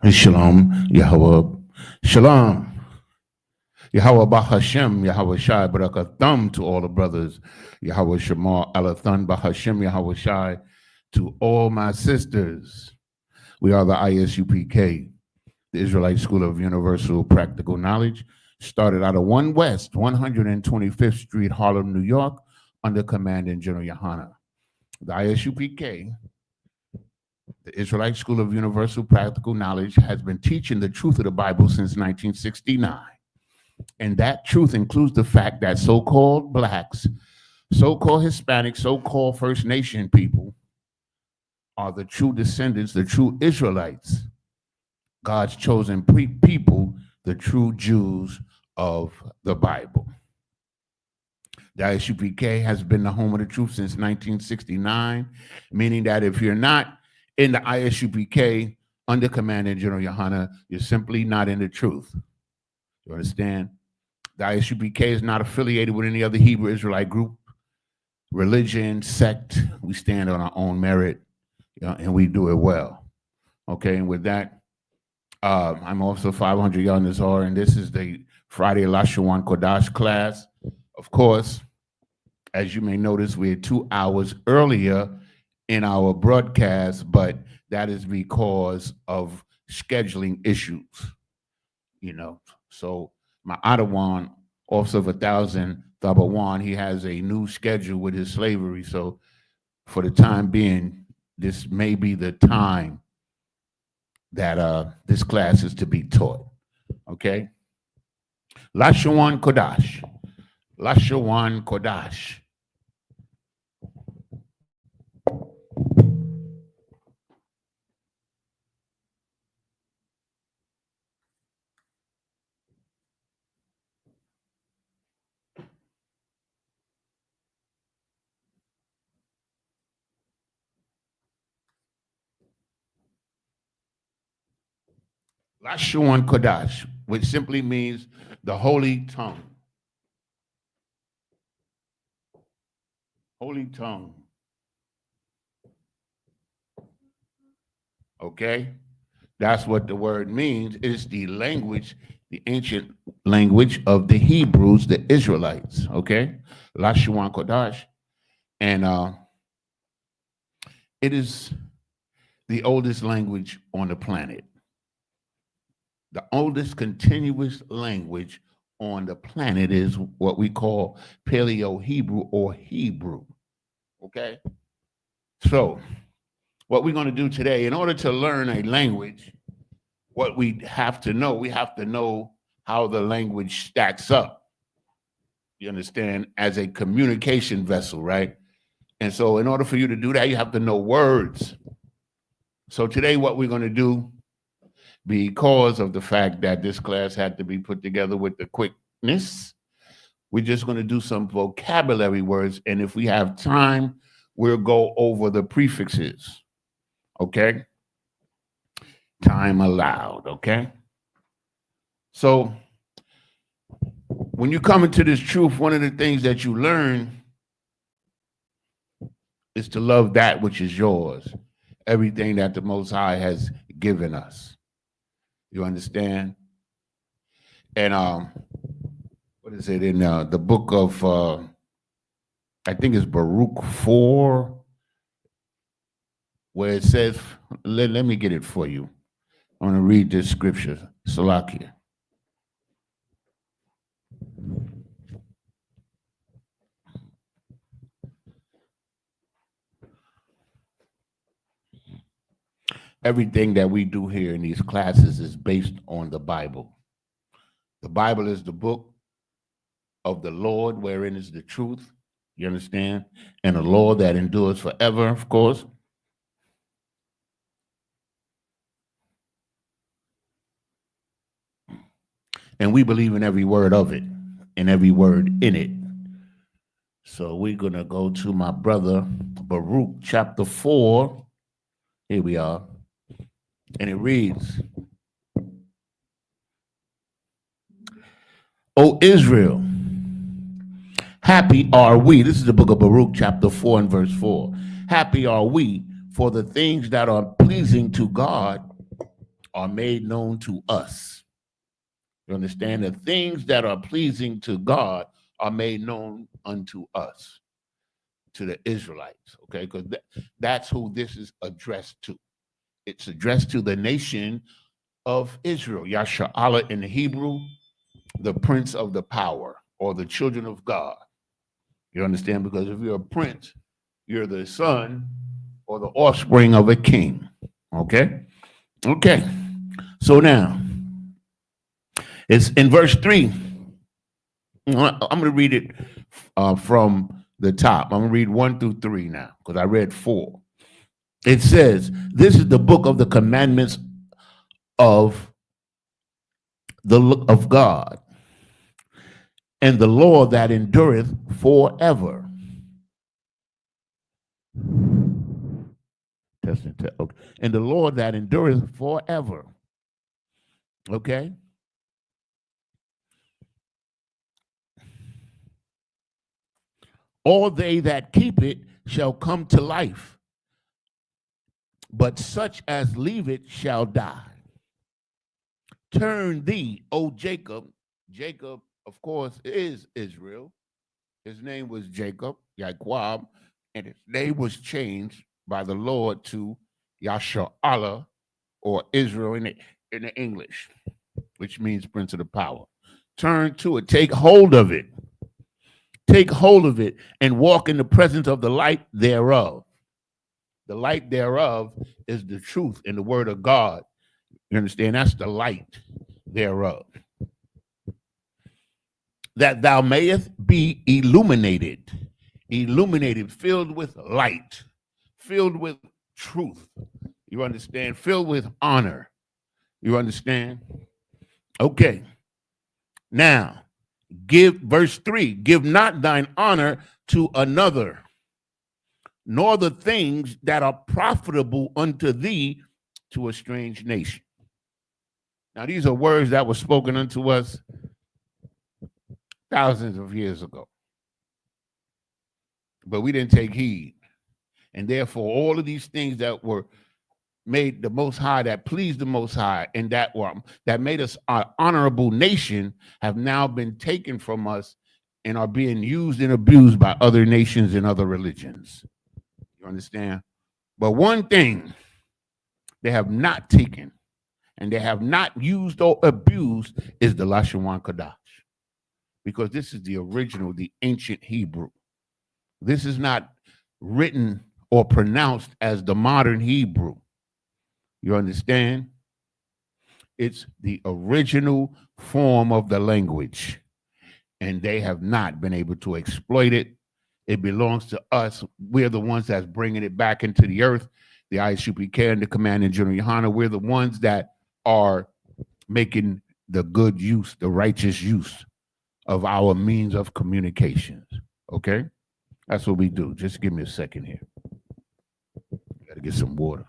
Shalom, Yahweh. Shalom. Yahweh Bahashem, Yahweh Shai, Barakatham to all the brothers. Yahweh Shema, Alathan Bahashem, Yahweh Shai to all my sisters. We are the ISUPK, the Israelite School of Universal Practical Knowledge, started out of 1 West, 125th Street, Harlem, New York, under command in General Yohana. The ISUPK, the Israelite School of Universal Practical Knowledge, has been teaching the truth of the Bible since 1969. And that truth includes the fact that so-called blacks, so-called Hispanics, so-called First Nation people are the true descendants, the true Israelites, God's chosen people, the true Jews of the Bible. The ISUPK has been the home of the truth since 1969, meaning that if you're not in the ISUPK under command in General Yohana, you're simply not in the truth. You understand? The ISUPK is not affiliated with any other Hebrew Israelite group, religion, sect. We stand on our own merit, and we do it well. Okay, and with that, I'm also 500 Yard and this is the Friday LASHAWAN Qadash class. Of course, as you may notice, we're 2 hours earlier in our broadcast, but that is because of scheduling issues, So my Adawan, Officer of 1,000, Thabawan, he has a new schedule with his slavery. So for the time being, this may be the time that this class is to be taught, okay? LASHAWAN Qadash. LASHAWAN Qadash. LASHAWAN Qadash, which simply means the holy tongue. Holy tongue. Okay? That's what the word means. It's the language, the ancient language of the Hebrews, the Israelites. Okay? LASHAWAN Qadash. And it is the oldest language on the planet. The oldest continuous language on the planet is what we call Paleo-Hebrew or Hebrew, okay? So what we're going to do today, in order to learn a language, what we have to know how the language stacks up, you understand, as a communication vessel, right? And so in order for you to do that, you have to know words. So today what we're going to do, because of the fact that this class had to be put together with the quickness, we're just going to do some vocabulary words. And if we have time, we'll go over the prefixes. Okay? Time allowed. Okay? So when you come into this truth, one of the things that you learn is to love that which is yours, everything that the Most High has given us. You understand? And what is it in the book of, I think it's Baruch 4, where it says, let me get it for you. I'm going to read this scripture, Salakia. Everything that we do here in these classes is based on the Bible. The Bible is the book of the Lord, wherein is the truth, you understand? And the law that endures forever, of course. And we believe in every word of it, and every word in it. So we're going to go to my brother, Baruch, chapter 4. Here we are. And it reads, O Israel, happy are we. This is the book of Baruch, chapter 4 and verse 4. Happy are we, for the things that are pleasing to God are made known to us. You understand? The things that are pleasing to God are made known unto us, to the Israelites, okay? Because that's who this is addressed to. It's addressed to the nation of Israel. Yasha'Allah in the Hebrew, the prince of the power, or the children of God. You understand? Because if you're a prince, you're the son or the offspring of a king. Okay? Okay. So now, it's in verse 3. I'm going to read it from the top. I'm going to read 1 through 3 now, because I read 4. It says, this is the book of the commandments of God, and the law that endureth forever. Okay. And the law that endureth forever. Okay? All they that keep it shall come to life, but such as leave it shall die. Turn thee, O Jacob. Jacob, of course, is Israel. His name was Jacob, Yaquab, and his name was changed by the Lord to Yasha'Allah, or Israel in the English, which means prince of the power. Turn to it, take hold of it. Take hold of it and walk in the presence of the light thereof. The light thereof is the truth and the word of God. You understand? That's the light thereof. That thou mayest be illuminated, filled with light, filled with truth. You understand? Filled with honor. You understand? Okay. Now, verse 3, give not thine honor to another, nor the things that are profitable unto thee to a strange nation. Now, these are words that were spoken unto us thousands of years ago. But we didn't take heed. And therefore, all of these things that were made the Most High, that pleased the Most High, and that made us an honorable nation, have now been taken from us and are being used and abused by other nations and other religions. You understand? But one thing they have not taken and they have not used or abused is the LASHAWAN Qadash. Because this is the original, the ancient Hebrew. This is not written or pronounced as the modern Hebrew. You understand? It's the original form of the language. And they have not been able to exploit it It belongs to us. We're the ones that's bringing it back into the earth. The Isupk and the Commanding General Yohana, we're the ones that are making the good use, the righteous use of our means of communications. Okay? That's what we do. Just give me a second here. Gotta get some water.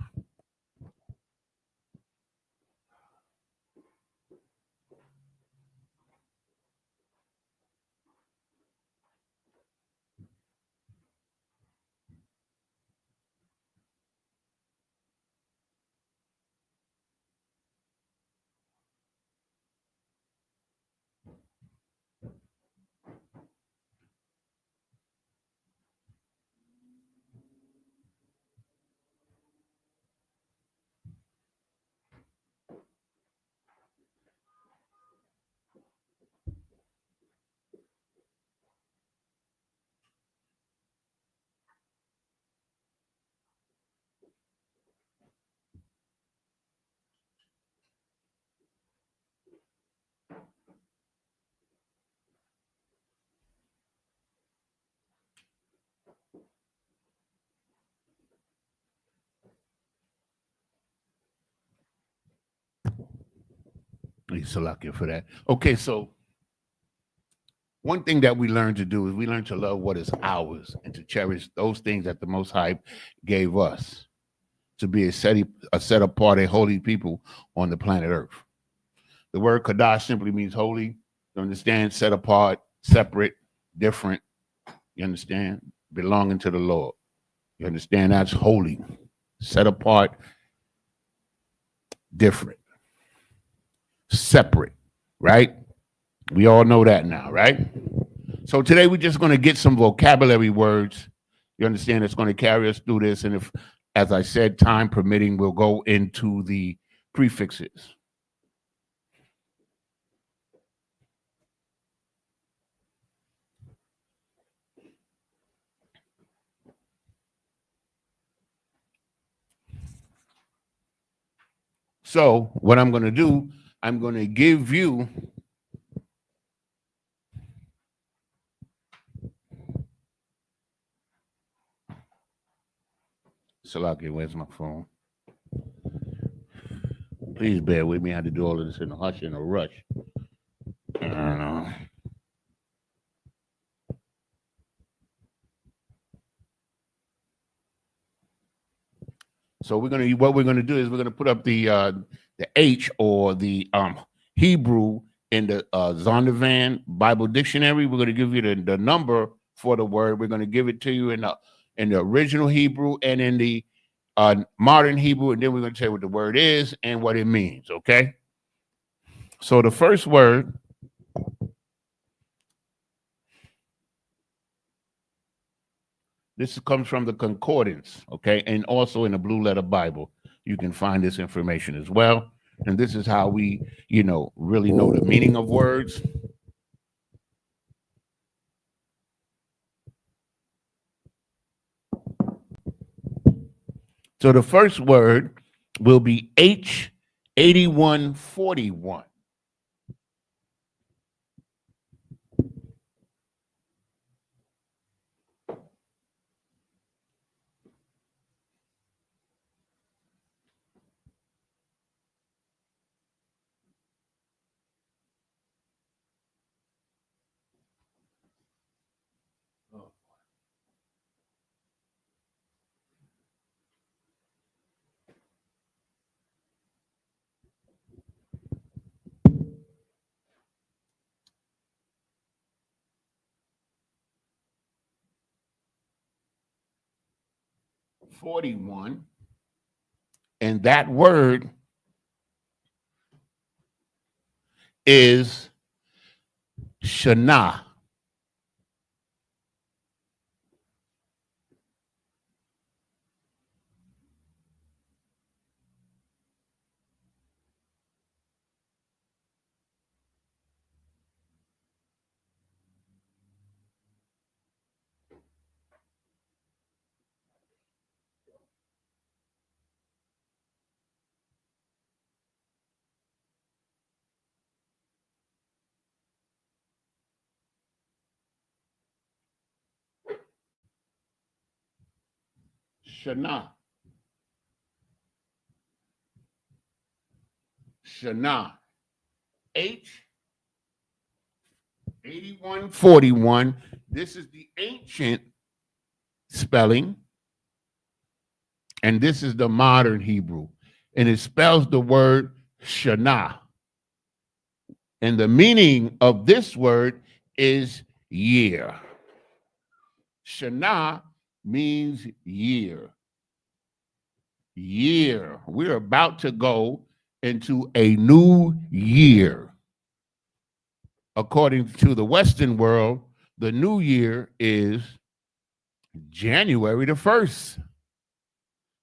Salakia for that. Okay, so one thing that we learn to do is we learn to love what is ours and to cherish those things that the Most High gave us to be a set apart, a holy people on the planet Earth. The word Qadash simply means holy. You understand? Set apart, separate, different. You understand? Belonging to the Lord. You understand? That's holy. Set apart, different, separate, right? We all know that now, right? So today we're just going to get some vocabulary words. You understand? It's going to carry us through this. And if, as I said, time permitting, we'll go into the prefixes. So what I'm going to do, I'm going to give you Salaki, where's my phone? Please bear with me. I had to do all of this in a hush and a rush. I don't know. So what we're gonna do is we're gonna put up the H or the Hebrew in the Zondervan Bible Dictionary. We're gonna give you the number for the word. We're gonna give it to you in the original Hebrew and in the modern Hebrew, and then we're gonna tell you what the word is and what it means. Okay. So the first word. This comes from the concordance, okay, and also in the Blue Letter Bible. You can find this information as well. And this is how we, really know the meaning of words. So the first word will be H8141. And that word is Shana. Shana. Shana. H8141. This is the ancient spelling, and this is the modern Hebrew. And it spells the word Shana. And the meaning of this word is year. Shana means year. Year. We're about to go into a new year. According to the Western world, the new year is January the 1st.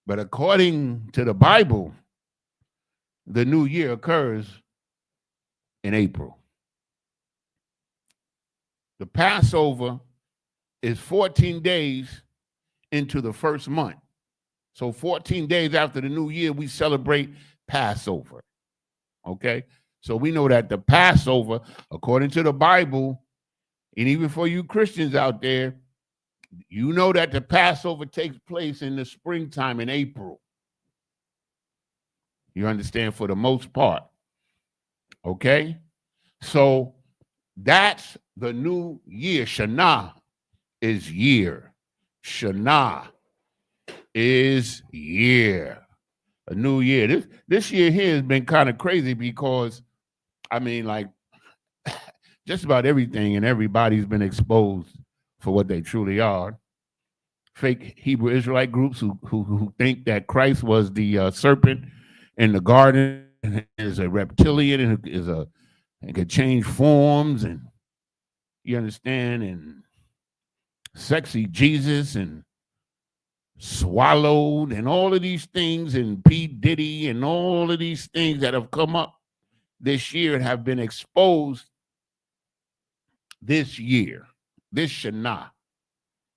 But according to the Bible, the new year occurs in April. The Passover is 14 days into the first month. So 14 days after the new year, we celebrate Passover. Okay? So we know that the Passover, according to the Bible, and even for you Christians out there, you know that the Passover takes place in the springtime in April. You understand, for the most part. Okay? So that's the new year. Shana is year. Shana is year. A new year. This year here has been kind of crazy because, I mean, like, just about everything and everybody's been exposed for what they truly are. Fake Hebrew Israelite groups who think that Christ was the serpent in the garden, and is a reptilian, and could change forms, and you understand, and sexy Jesus, and swallowed, and all of these things, and P. Diddy, and all of these things that have come up this year and have been exposed this year, this Shana.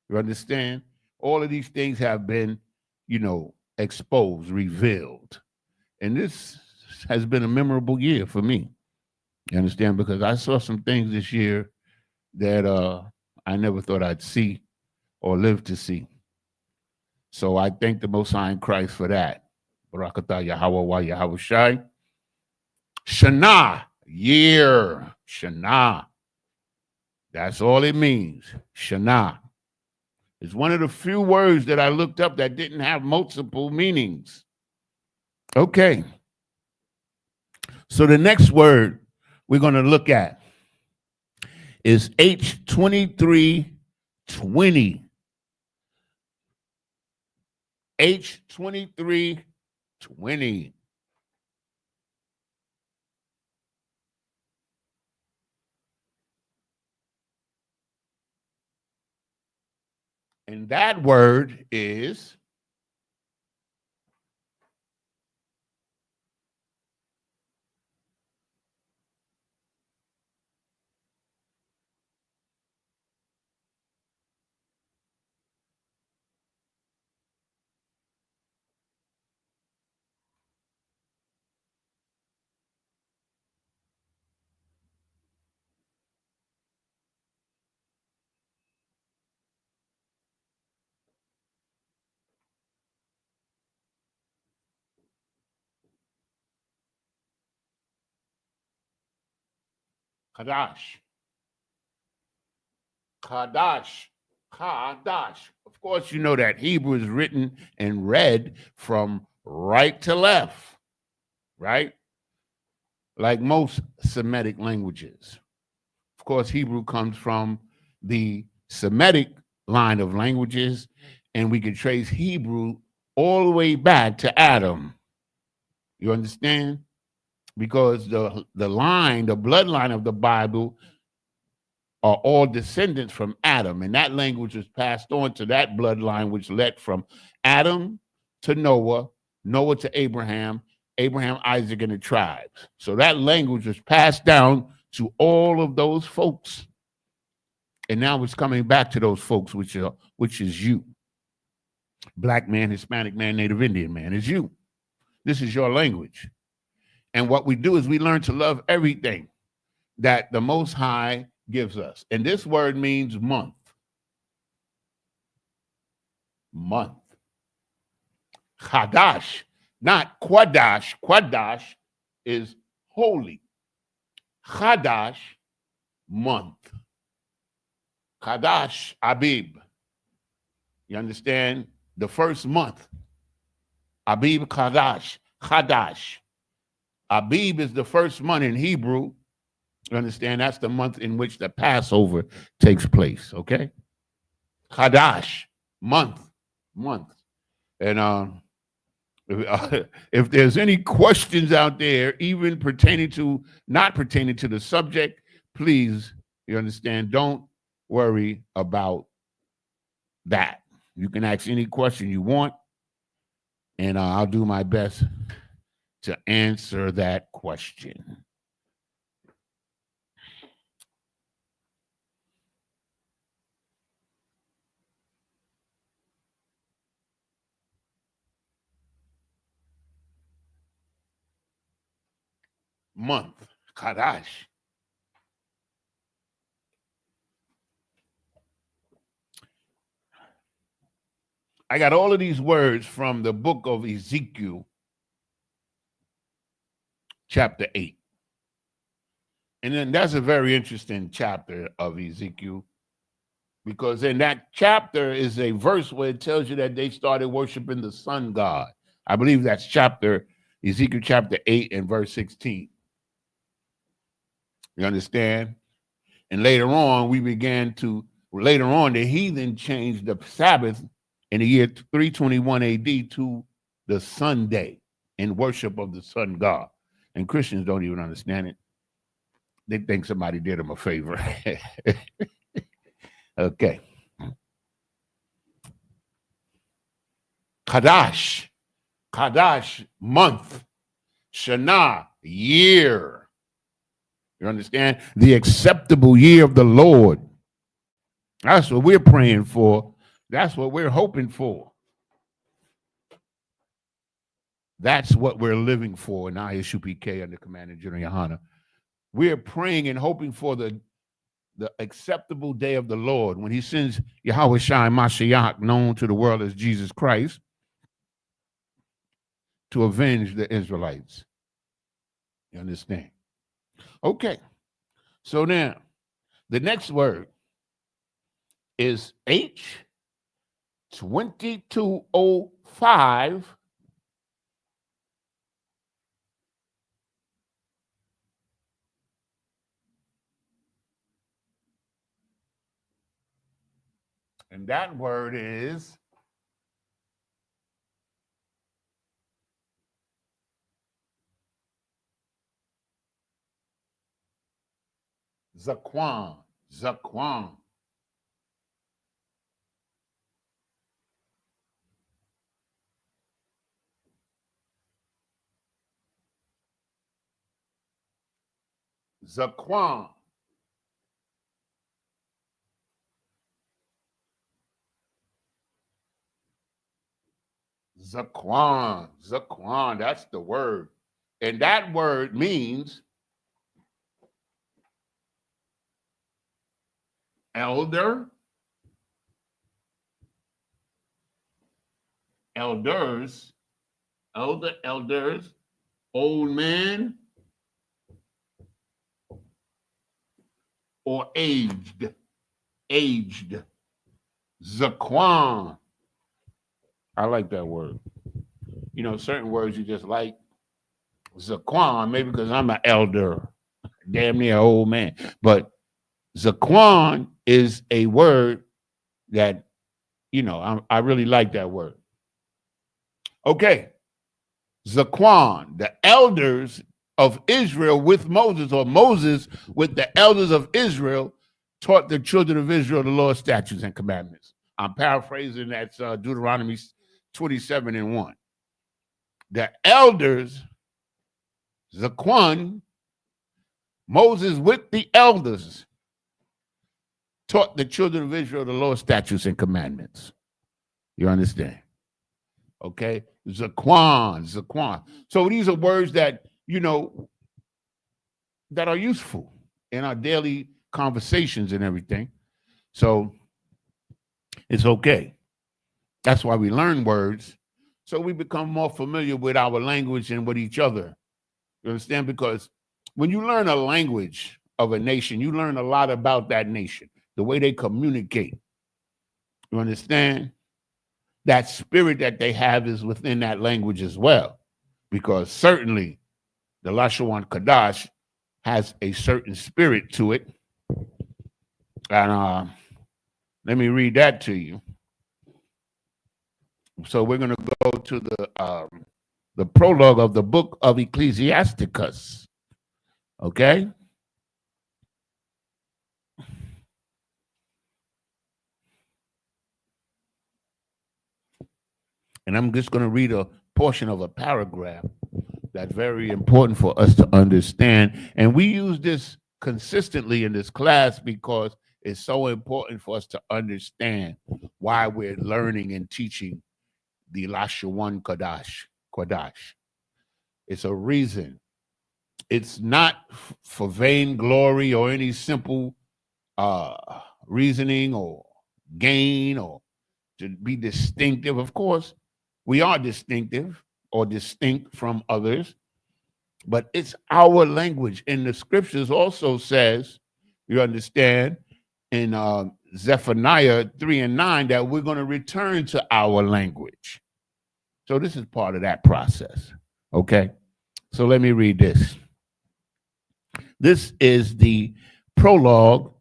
You understand? All of these things have been, exposed, revealed. And this has been a memorable year for me. You understand? Because I saw some things this year that I never thought I'd see or live to see. So I thank the Most High in Christ for that. Barakatah Yahweh Yahweh Shai. Shana, year. Shana. That's all it means. Shana. It's one of the few words that I looked up that didn't have multiple meanings. Okay. So the next word we're going to look at is H2320. H2320. And that word is Qadash. Qadash. Qadash. Of course, you know that Hebrew is written and read from right to left, right? Like most Semitic languages. Of course, Hebrew comes from the Semitic line of languages, and we can trace Hebrew all the way back to Adam. You understand? Because the bloodline of the Bible are all descendants from Adam, and that language was passed on to that bloodline, which led from Adam to Noah, Noah to Abraham, Isaac, and the tribes. So that language was passed down to all of those folks, and now it's coming back to those folks, which is you, Black man, Hispanic man, Native Indian man, is you. This is your language. And what we do is we learn to love everything that the Most High gives us. And this word means month. Month. Qadash, not Qadash. Qadash is holy. Qadash, month. Qadash, Abib. You understand? The first month. Abib Qadash. Qadash. Abib is the first month in Hebrew. You understand? That's the month in which the Passover takes place, okay? Qadash, month. And if there's any questions out there, even not pertaining to the subject, please, you understand, don't worry about that. You can ask any question you want, and I'll do my best to answer that question. Month, Qadash. I got all of these words from the book of Ezekiel, chapter 8. And then that's a very interesting chapter of Ezekiel, because in that chapter is a verse where it tells you that they started worshiping the sun god. I believe that's Ezekiel chapter 8 and verse 16. You understand? And later on, the heathen changed the Sabbath in the year 321 AD to the Sunday in worship of the sun god. And Christians don't even understand it. They think somebody did them a favor. Okay. Qadash, month. Shana, year. You understand? The acceptable year of the Lord. That's what we're praying for. That's what we're hoping for. That's what we're living for in Isupk under Commander General Yohana. We're praying and hoping for the acceptable day of the Lord when he sends Yahweh Shai Mashiach, known to the world as Jesus Christ, to avenge the Israelites. You understand? Okay. So now, the next word is H2205. And that word is Zaquan. Zaquan, that's the word. And that word means elders, old man, or aged. Zaquan. I like that word. You know, certain words you just like. Zaquan, maybe because I'm an elder, damn near old man. But Zaquan is a word that, you know, I really like that word. Okay. Zaquan, the elders of Israel with Moses, or Moses with the elders of Israel, taught the children of Israel the Lord's statutes and commandments. I'm paraphrasing, that's Deuteronomy 27:1. The elders, Zaquan, Moses with the elders, taught the children of Israel the Lord's statutes and commandments. You understand? Okay? Zaquan. So these are words that, you know, that are useful in our daily conversations and everything. So it's okay. That's why we learn words, So we become more familiar with our language and with each other. You understand? Because when you learn a language of a nation, you learn a lot about that nation, the way they communicate. You understand? That spirit that they have is within that language as well. Because certainly the LASHAWAN Qadash has a certain spirit to it. And let me read that to you. So we're going to go to the prologue of the book of Ecclesiasticus. Okay? And I'm just going to read a portion of a paragraph that's very important for us to understand. And we use this consistently in this class because it's so important for us to understand why we're learning and teaching the LASHAWAN Qadash. It's a reason. It's not for vainglory or any simple reasoning or gain or to be distinctive. Of course, we are distinctive or distinct from others, but it's our language. And the scriptures also says, you understand, in Zephaniah 3:9, that we're going to return to our language. So this is part of that process, okay? So let me read this. This is the prologue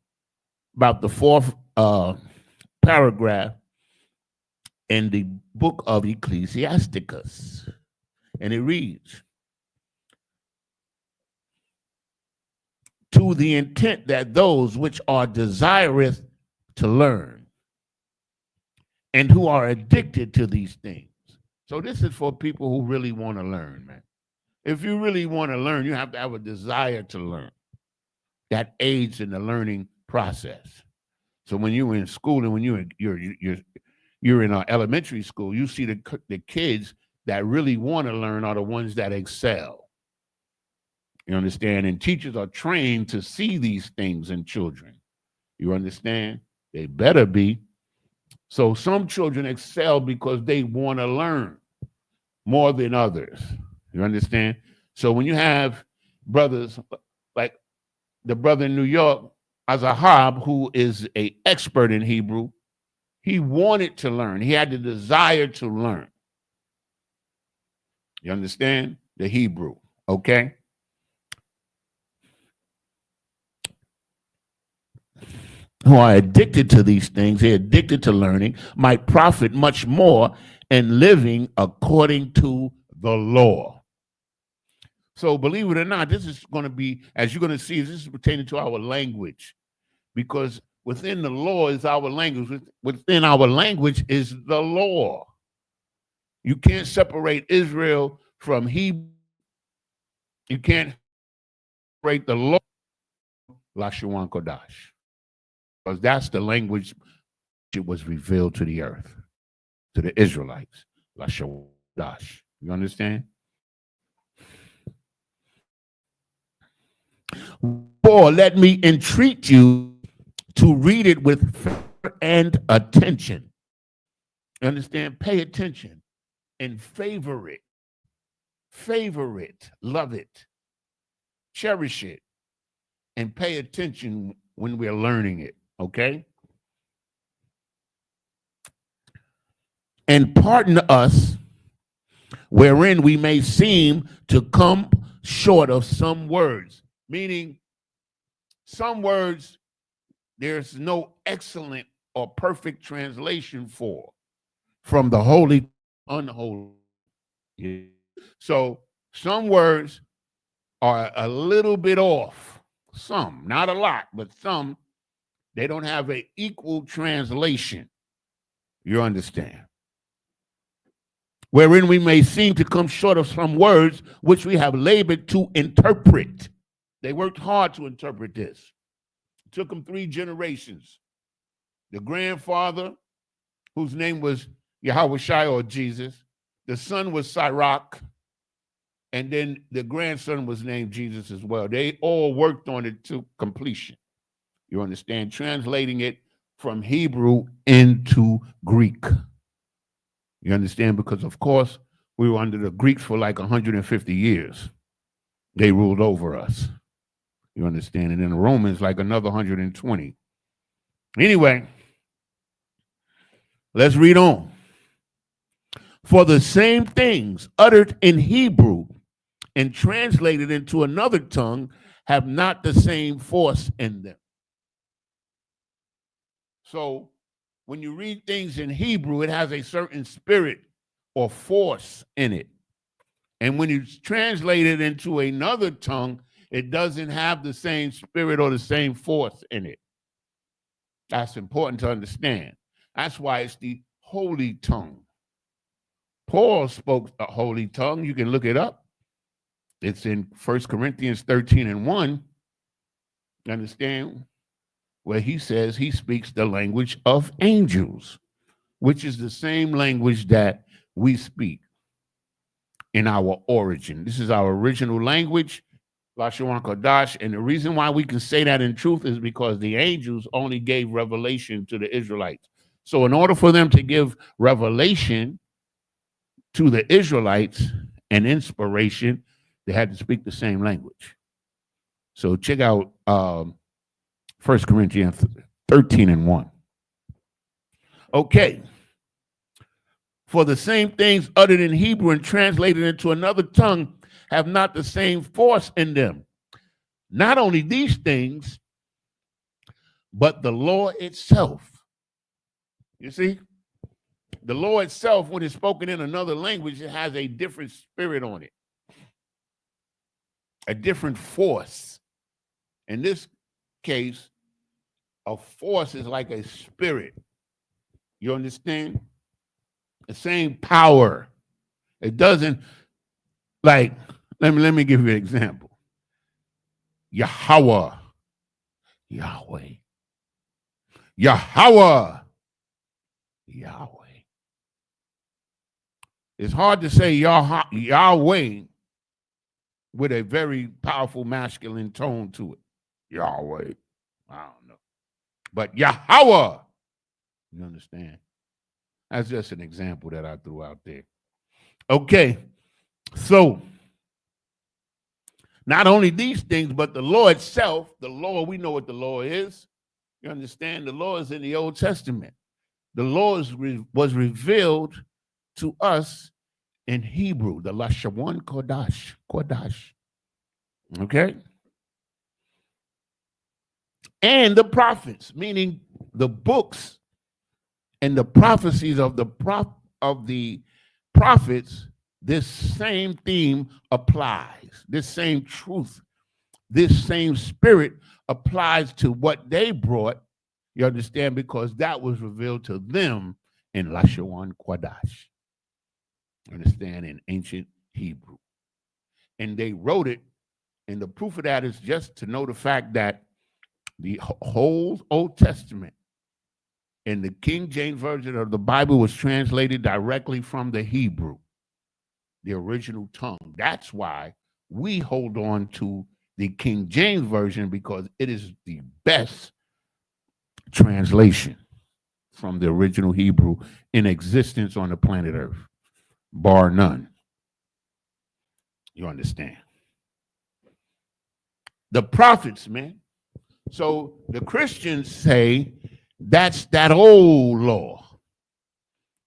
about the fourth paragraph in the book of Ecclesiasticus. And it reads, to the intent that those which are desirous to learn and who are addicted to these things. So this is for people who really want to learn, man. If you really want to learn, you have to have a desire to learn. That aids in the learning process. So when you're in school and when you're in elementary school, you see the kids that really want to learn are the ones that excel. You understand? And teachers are trained to see these things in children. You understand? They better be. So some children excel because they want to learn more than others. You understand? So when you have brothers like the brother in New York, Azahab, who is an expert in Hebrew, he wanted to learn. He had the desire to learn. You understand? The Hebrew, okay? Who are addicted to these things, they're addicted to learning, might profit much more in living according to the law. So believe it or not, this is going to be, as you're going to see, this is pertaining to our language. Because within the law is our language. Within our language is the law. You can't separate Israel from Hebrew. You can't separate the law, LASHAWAN Qadash. Because that's the language that was revealed to the earth, to the Israelites. LASHAWAN Qadash. You understand? Or let me entreat you to read it with favor and attention. You understand? Pay attention and favor it. Favor it. Love it. Cherish it. And pay attention when we're learning it. Okay? And pardon us wherein we may seem to come short of some words. Meaning, some words there's no excellent or perfect translation for, from the holy to unholy. So some words are a little bit off. Some, not a lot, but some, they don't have an equal translation. You understand? Wherein we may seem to come short of some words which we have labored to interpret. They worked hard to interpret this. It took them 3 generations. The grandfather, whose name was Yahweh or Jesus, the son was Sirach, and then the grandson was named Jesus as well. They all worked on it to completion. You understand? Translating it from Hebrew into Greek. You understand? Because, of course, we were under the Greeks for like 150 years. They ruled over us. You understand? And then the Romans like another 120. Anyway, let's read on. For the same things uttered in Hebrew and translated into another tongue have not the same force in them. So when you read things in Hebrew, it has a certain spirit or force in it. And when you translate it into another tongue, it doesn't have the same spirit or the same force in it. That's important to understand. That's why it's the holy tongue. Paul spoke a holy tongue. You can look it up. It's in 1 Corinthians 13:1. You understand? Where he says he speaks the language of angels, which is the same language that we speak in our origin. This is our original language, LASHAWAN Qadash. And the reason why we can say that in truth is because the angels only gave revelation to the Israelites. So in order for them to give revelation to the Israelites and inspiration, they had to speak the same language. So check out 1 Corinthians 13:1. Okay. For the same things uttered in Hebrew and translated into another tongue have not the same force in them. Not only these things, but the law itself. You see? The law itself, when it's spoken in another language, it has a different spirit on it, a different force. In this case, a force is like a spirit. You understand? The same power. It doesn't, like, let me give you an example. Yahweh. Yahweh. Yahweh. Yahweh. It's hard to say Yahweh with a very powerful masculine tone to it. Yahweh. I don't know. But Yahweh. You understand? That's just an example that I threw out there. Okay. So, not only these things, but the law itself, the law, we know what the law is. You understand? The law is in the Old Testament. The law was revealed to us in Hebrew, the LASHAWAN Qadash. Okay? And the prophets, meaning the books and the prophecies of the prophets, this same theme applies. This same truth, this same spirit applies to what they brought. You understand? Because that was revealed to them in LASHAWAN Qadash. Understand? In ancient Hebrew. And they wrote it, and the proof of that is just to know the fact that the whole Old Testament and the King James Version of the Bible was translated directly from the Hebrew, the original tongue. That's why we hold on to the King James Version, because it is the best translation from the original Hebrew in existence on the planet Earth, bar none. You understand? The prophets, man. So the Christians say that's that old law.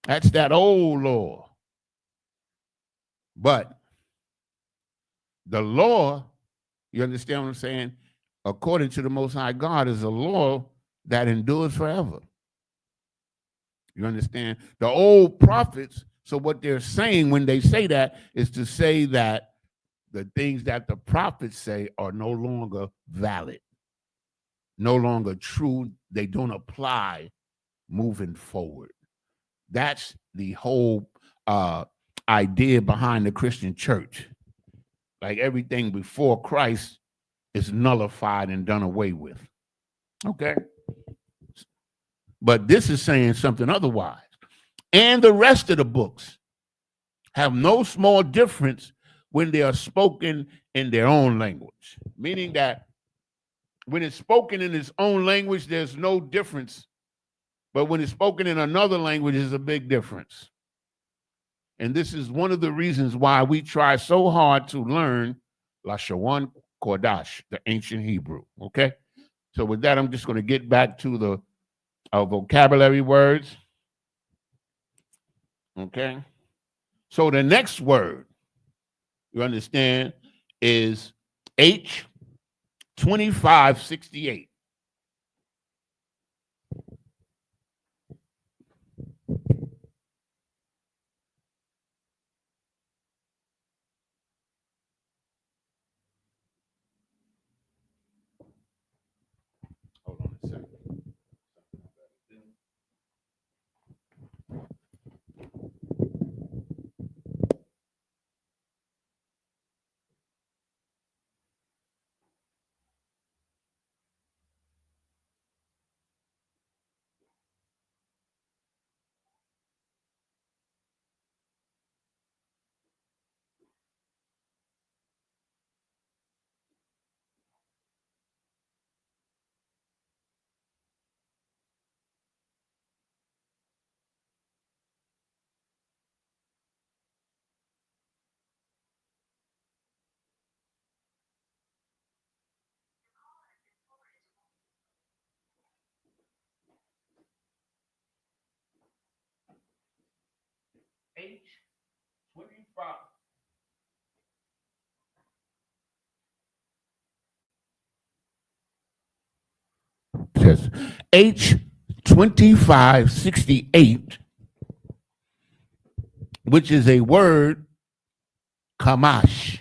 That's that old law. But the law, you understand what I'm saying? According to the Most High God, is a law that endures forever. You understand? The old prophets, so what they're saying when they say that is to say that the things that the prophets say are no longer valid, no longer true. They don't apply moving forward. That's the whole idea behind the Christian church. Like everything before Christ is nullified and done away with. Okay? But this is saying something otherwise. And the rest of the books have no small difference when they are spoken in their own language. Meaning that when it's spoken in its own language, there's no difference. But when it's spoken in another language, there's a big difference. And this is one of the reasons why we try so hard to learn LASHAWAN Qadash, the ancient Hebrew. Okay? So with that, I'm just going to get back to our vocabulary words. Okay? So the next word, you understand, is H2568. Hold on a second. H25. Says H2568, which is a word, QAASH.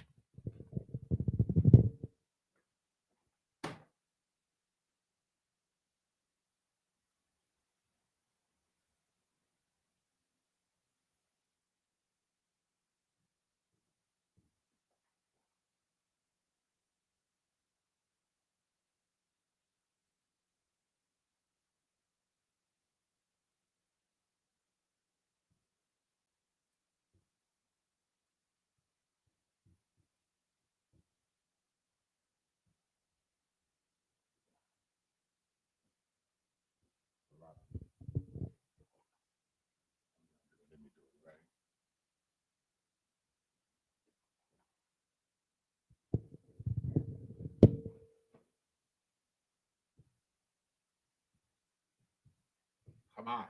QAASH,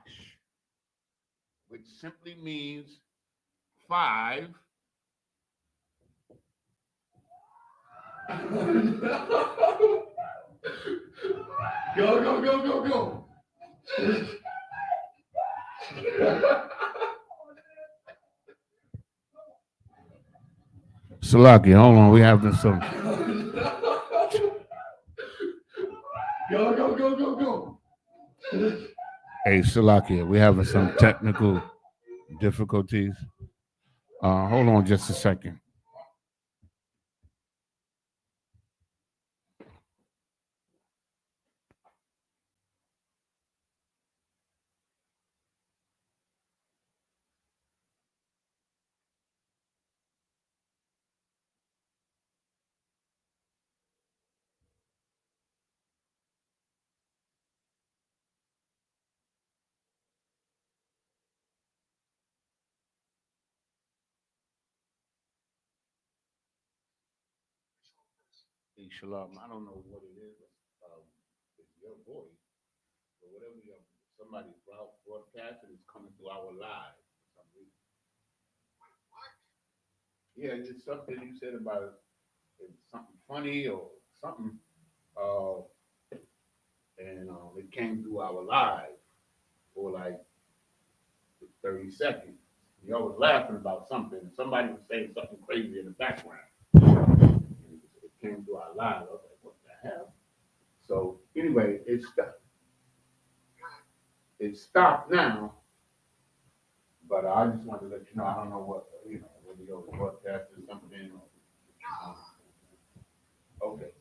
which simply means 5. Go. Salaki, hold on. We have this. Go. Hey, Salakia, we're having some technical difficulties. Hold on just a second. Hey, Shalom, I don't know what it is. It's your voice, or whatever somebody's broadcasting is coming through our live for some reason. Yeah, it's something you said about something funny or something, uh, and it came through our live for like 30 seconds. Y'all was laughing about something. Somebody was saying something crazy in the background. It came through our live. I was like, what the hell? So anyway, it stopped. It stopped now, but I just wanted to let you know. I don't know what whether you're broadcasting something. Okay,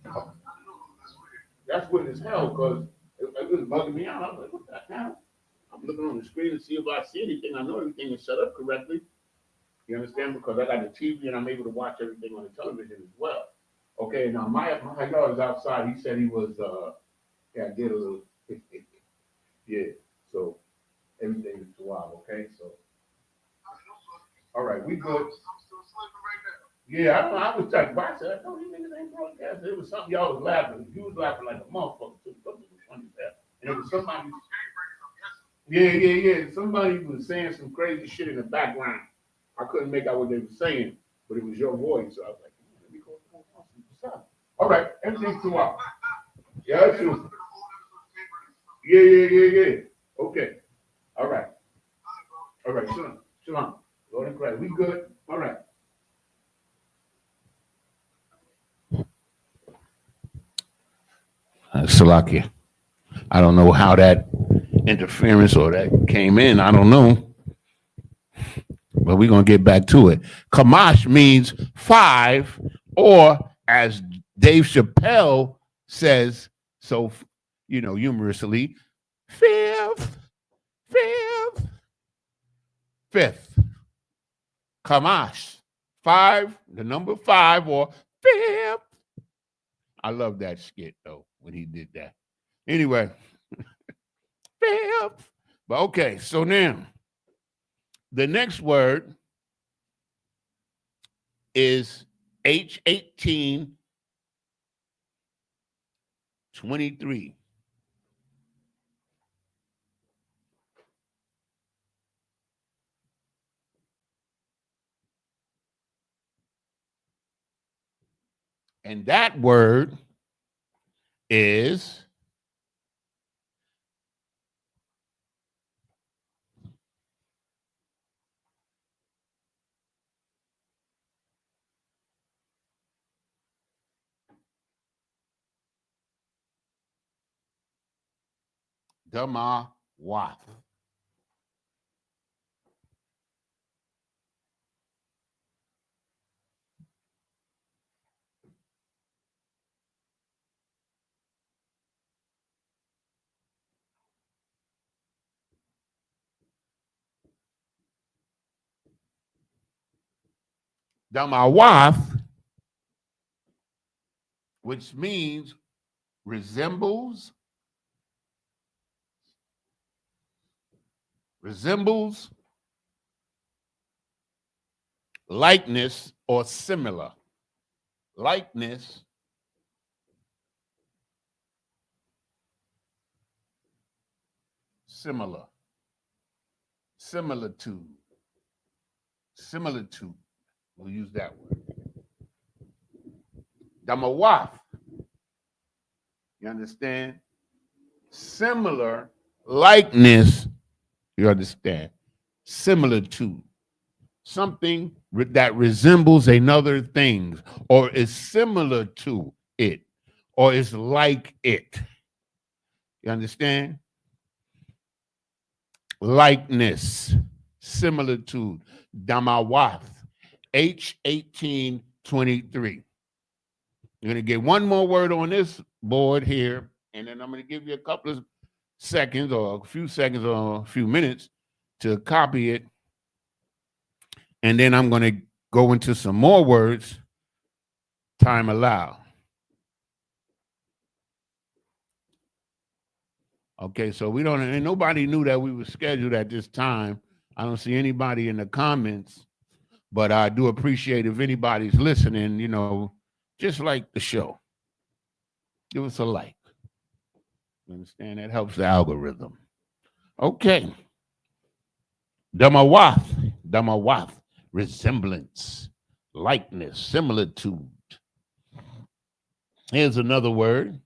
that's weird as hell because it was bugging me out. I was like, what the hell? I'm looking on the screen to see if I see anything. I know everything is set up correctly. You understand? Because I got the TV and I'm able to watch everything on the television as well. Okay, now my yard is outside. He said he was did a little yeah. So everything is wild. Okay, so All right, we good. Yeah, I know. I was talking about. I said, "No, these niggas ain't broadcasting." It was something y'all was laughing. You was laughing like a motherfucker too. Something was funny there. And it was somebody. Yeah. Somebody was saying some crazy shit in the background. I couldn't make out what they were saying, but it was your voice. So I was like, let me go. What's up? All right, everything's too out. Yeah, that's true. Yeah. Okay. All right. All right. Shalom. Lord and Christ. We good. All right. Salakia. I don't know how that interference or that came in. I don't know. But we're going to get back to it. Kamash means five, or as Dave Chappelle says, so, humorously, fifth. Kamash. Five, the number five, or fifth. I love that skit, though, when he did that. Anyway, fifth. But okay, so now, the next word is H1823. And that word is Damawath. Damawath, which means resembles, likeness, or similar. Likeness, similar. Similitude. We'll use that word. Damawath. You understand? Similar, likeness, you understand? Similitude. Something that resembles another thing, or is similar to it, or is like it. You understand? Likeness, similitude. Damawath, H1823. You're going to get one more word on this board here, and then I'm going to give you a couple of seconds or a few seconds or a few minutes to copy it. And then I'm going to go into some more words, time allow. Okay, so and nobody knew that we were scheduled at this time. I don't see anybody in the comments, but I do appreciate if anybody's listening, just like the show. Give us a like. You understand? That helps the algorithm. Okay. Damawath, resemblance, likeness, similitude. Here's another word.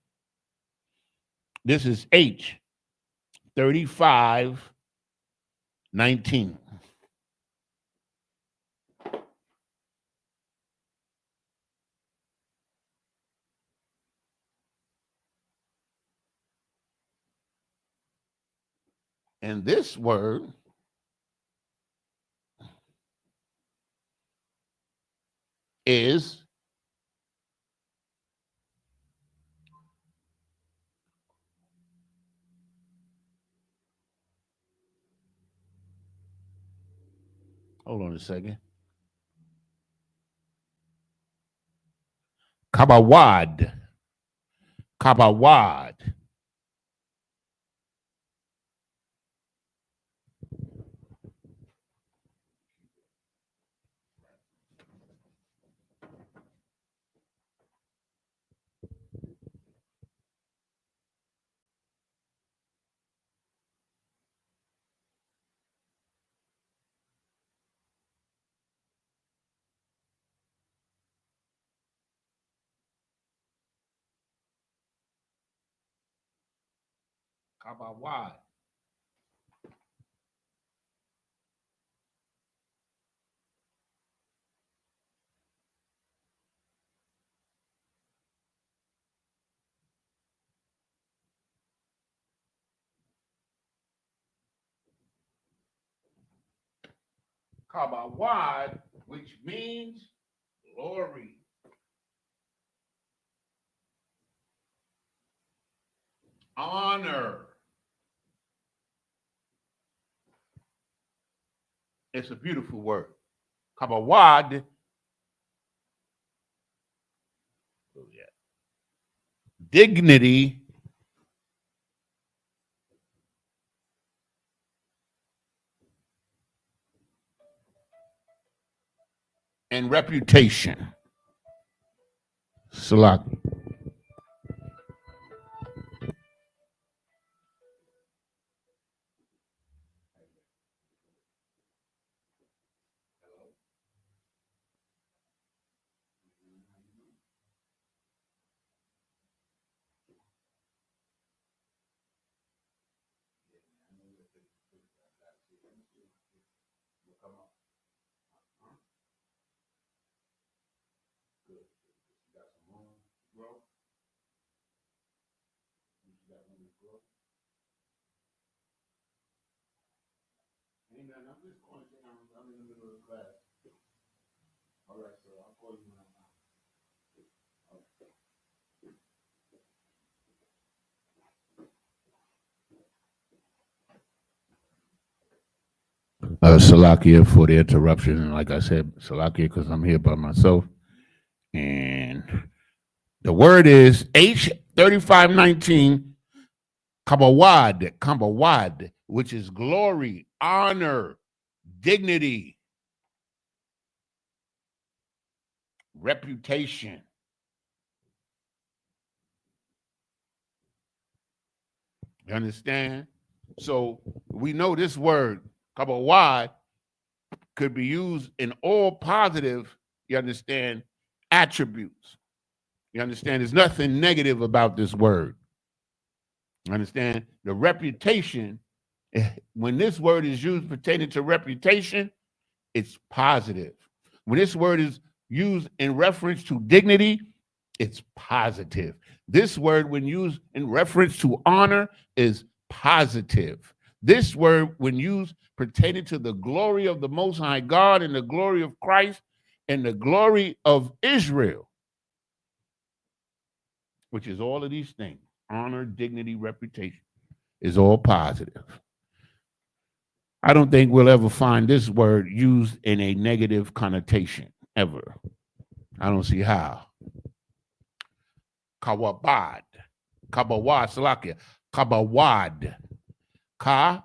This is H3519. And this word is hold on a second. Kabawad. Kabawad. Kabawad, which means glory. Honor. It's a beautiful word. Kabawad. Oh, yeah. Dignity. And reputation. Salak. I'm just going to, I'm in the middle of the class. All right, so I'll call you when I'm Salakia for the interruption. And like I said, Salakia because I'm here by myself. And the word is H3519, Kabawad, which is glory, honor, dignity, reputation. You understand? So we know this word, Kabawad, could be used in all positive, you understand, attributes. You understand? There's nothing negative about this word. You understand? The reputation, when this word is used pertaining to reputation, it's positive. When this word is used in reference to dignity, it's positive. This word, when used in reference to honor, is positive. This word, when used pertaining to the glory of the Most High God and the glory of Christ and the glory of Israel, which is all of these things, honor, dignity, reputation, is all positive. I don't think we'll ever find this word used in a negative connotation, ever. I don't see how. Kabawad, Salakia, Kabawad, Kabawad,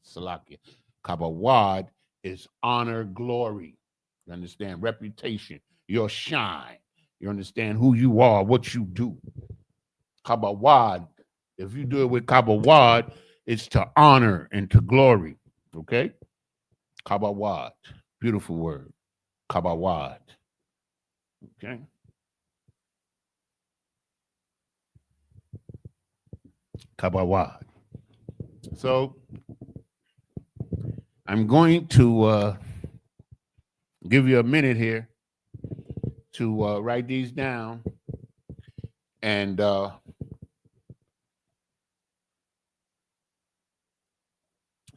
Salakia. Kabawad is honor, glory. You understand? Reputation, your shine. You understand who you are, what you do. Kabawad, if you do it with Kabawad, it's to honor and to glory. Okay? Kabawad, beautiful word. Kabawad. Okay? Kabawad. So I'm going to give you a minute here to write these down, and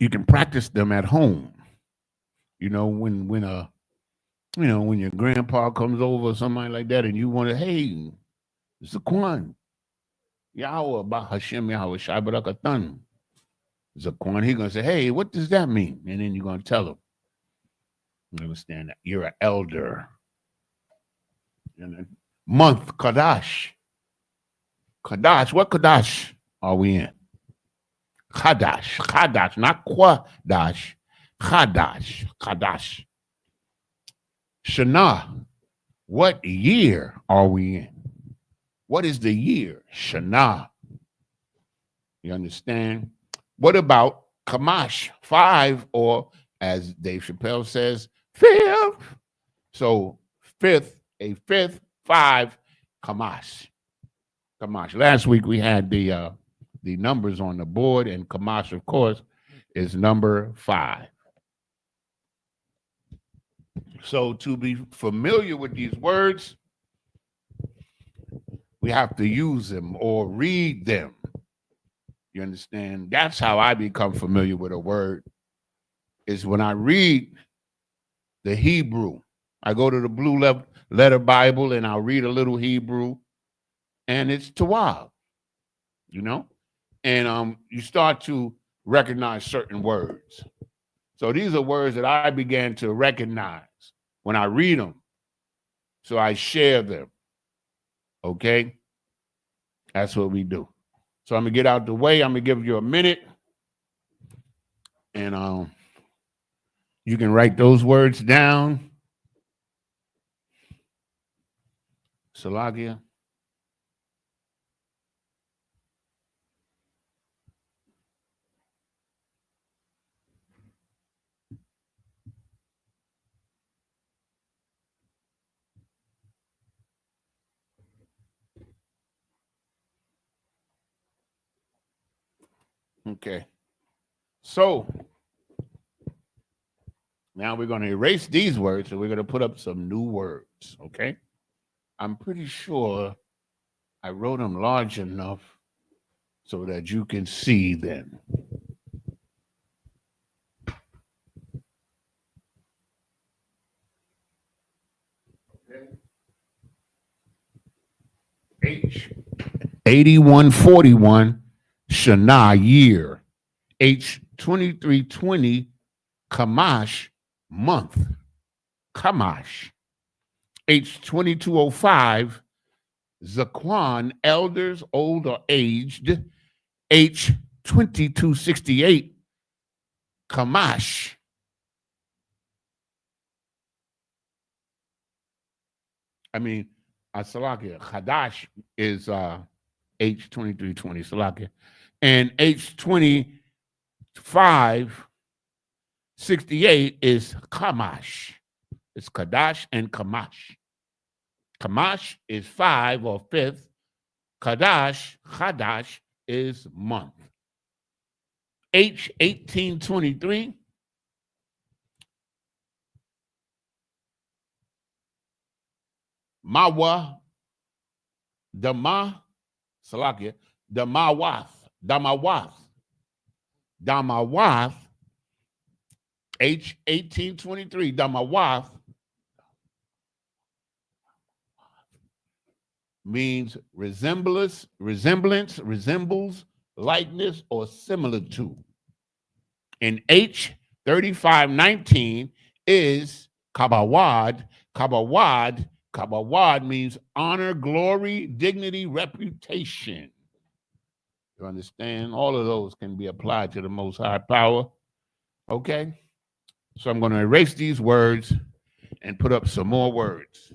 you can practice them at home. You know, when your grandpa comes over or something like that, and you want to, hey, Zaquan, Yahweh Bahashem Yahweh Shai Barakatan. Zaquan, he's gonna say, hey, what does that mean? And then you're gonna tell him. You understand that? You're an elder. And then month, Qadash. Qadash, what Qadash are we in? Qadash, not Qadash. Qadash. Shana, what year are we in? What is the year? Shana. You understand? What about Kamash, 5, or as Dave Chappelle says, 5th? So 5th, 5, Kamash. Qamash. Last week we had the numbers on the board, and Qamash, of course, is number 5. So to be familiar with these words, we have to use them or read them. You understand? That's how I become familiar with a word, is when I read the Hebrew. I go to the blue letter Bible and I'll read a little Hebrew, and it's Tawab, you know? And you start to recognize certain words. So these are words that I began to recognize when I read them. So I share them. Okay? That's what we do. So I'm gonna get out the way. I'm gonna give you a minute, and you can write those words down. Salagia. Okay. So now we're going to erase these words and we're going to put up some new words. Okay. I'm pretty sure I wrote them large enough so that you can see them. Okay. H 8141 Shana year. H 2320 Qamash month. Qamash. H 2205 Zaquan elders old or aged. H 2268 Qamash. I mean, Salakia, Qadash is H 2320, Salakia. And H 2568 is Qamash. It's Qadash and Qamash. Qamash is 5 or 5th. Qadash is month. H 1823. Mawa, Dama, Salakia, Damawath, H 1823, Damawath means resembles, likeness, or similar to. And H 3519 is Kabawad. Kabawad means honor, glory, dignity, reputation. You understand? All of those can be applied to the Most High Power. Okay? So I'm going to erase these words and put up some more words.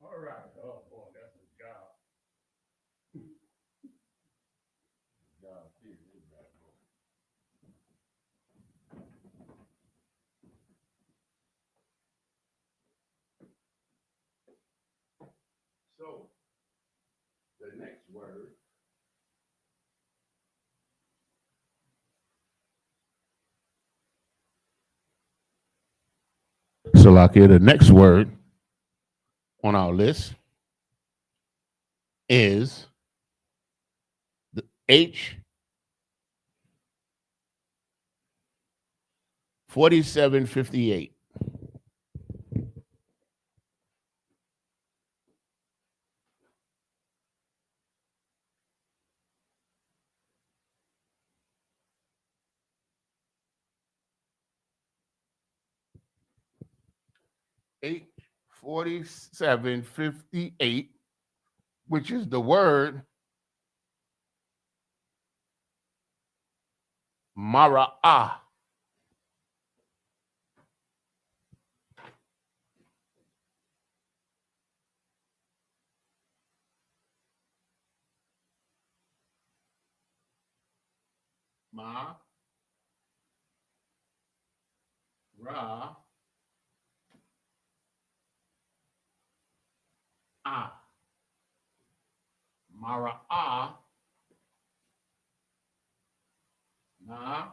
All right. Oh boy, that's a job. Job here, bad boy. So the next word. So like here, the next word on our list is the H 4758. H 4758, which is the word Mara'ah. Ma Ra Ah. Mara'ah. Ma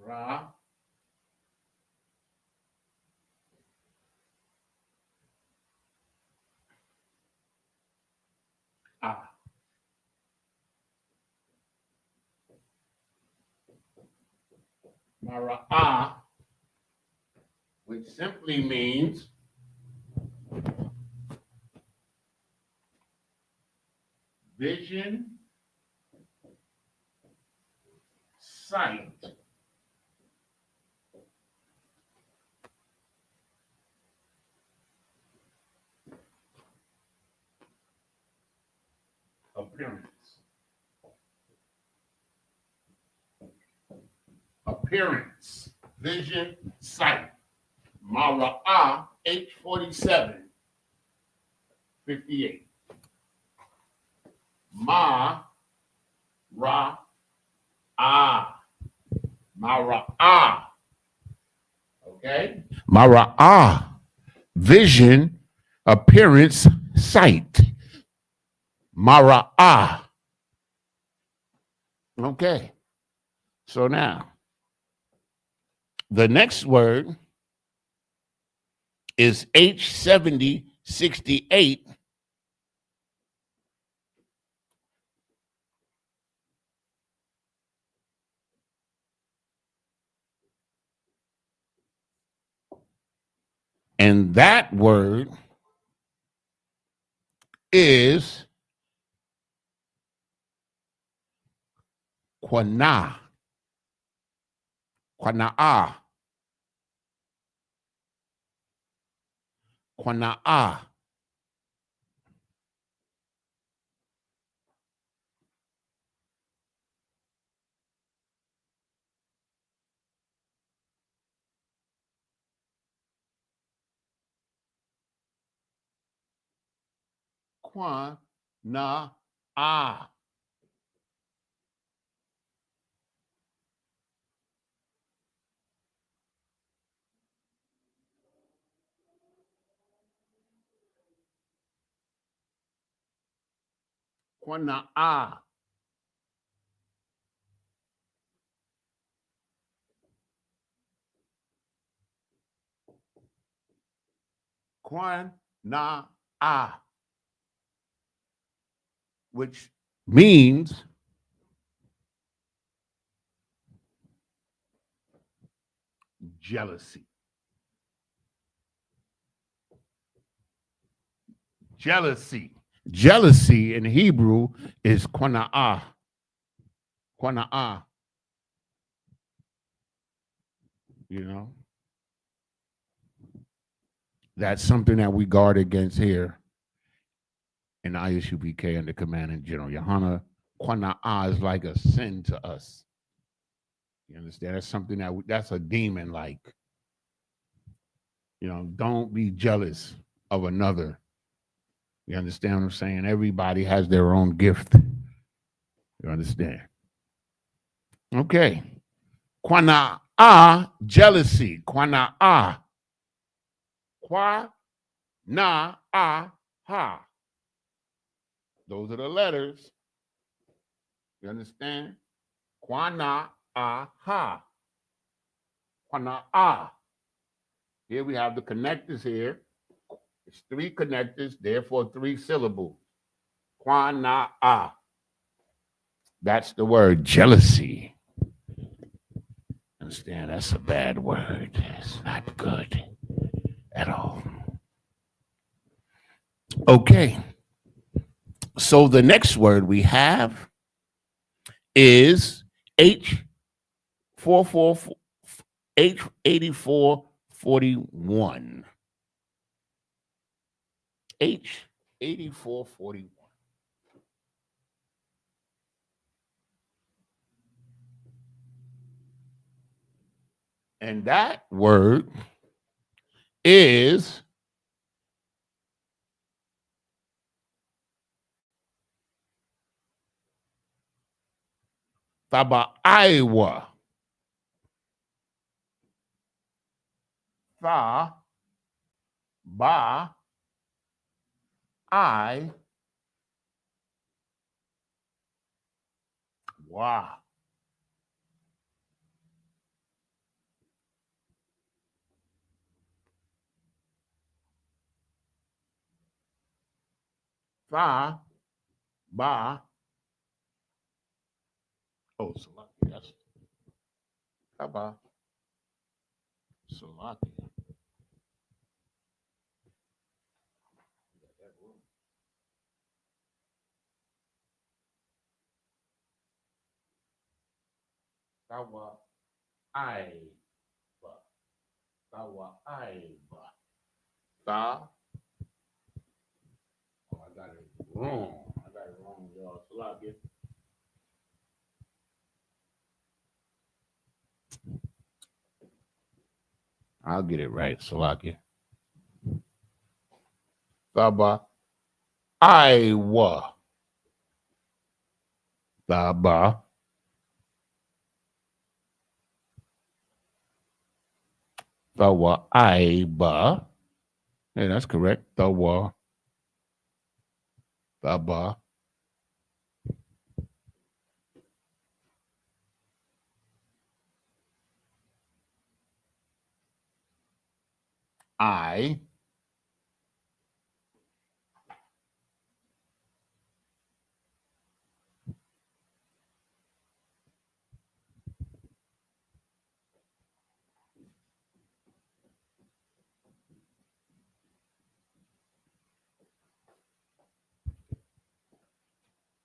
Ra Ah. Mara'ah, which simply means vision, sight. appearance, vision, sight. Mara'ah, H47, 58. Ma-ra-ah. Mara'ah. Okay? Mara'ah. Vision, appearance, sight. Mara'ah. Okay. So now, the next word is H7068. And that word is Qana'ah. Qana'ah. Qana'ah. Qana'ah. Qana'ah. Qana'ah. Which means jealousy. Jealousy. Jealousy in Hebrew is Qana'ah. Qana'ah. You know? That's something that we guard against here in Isupk under Command in General. Yohana, Qana'ah is like a sin to us. You understand? That's something that's a demon like. You know, don't be jealous of another. You understand what I'm saying? Everybody has their own gift. You understand? Okay. Qana'ah, jealousy. Qana'ah. Qana'ah. Those are the letters. You understand? Qana'ah. Qana'ah. Here we have the connectors here. It's 3 connectors, therefore 3 syllables. Qana'ah. That's the word jealousy. Understand? That's a bad word. It's not good at all. Okay. So the next word we have is H8441. H8441. And that word is Taba'aiwa. Tha, ba, I, wa. Tha, ba. Oh, Salaki. Yes. Taba. Salaki. Tawa Aiba. Tawa Aiba. Ta. Oh, I got it wrong. Y'all. Salaki. I'll get it right, Salaki. Thaba Iowa. Thaba Thawa Iba. Hey, that's correct. Thawa Thaba I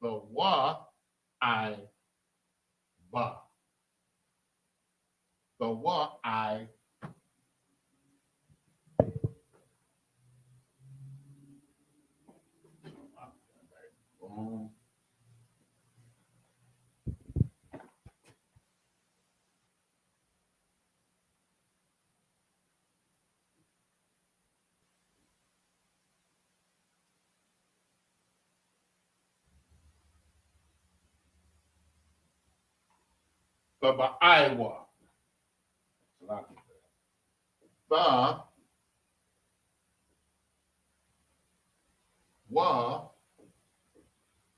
the wa I ba. The wa I the Iowa. The wa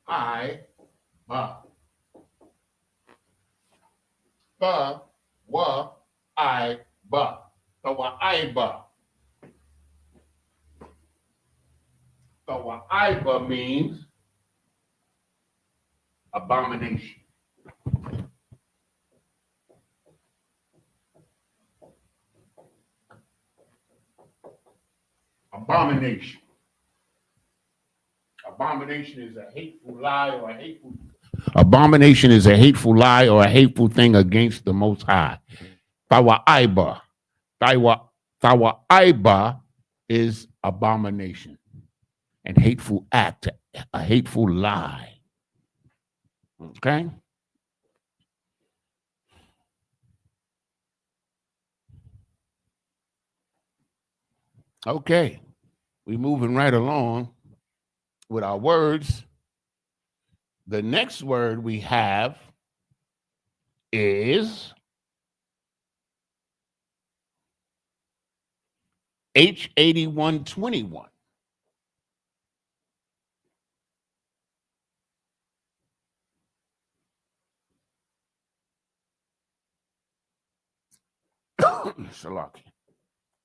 I ba. The wa I ba. The wa I ba. The wa I ba means abomination. Abomination. Abomination is a hateful lie or a hateful. Abomination is a hateful lie or a hateful thing against the Most High. Tawa Iba. Tawa Iba is abomination and hateful act, a hateful lie. Okay? Okay. We're moving right along with our words. The next word we have is H8121. Shalaki.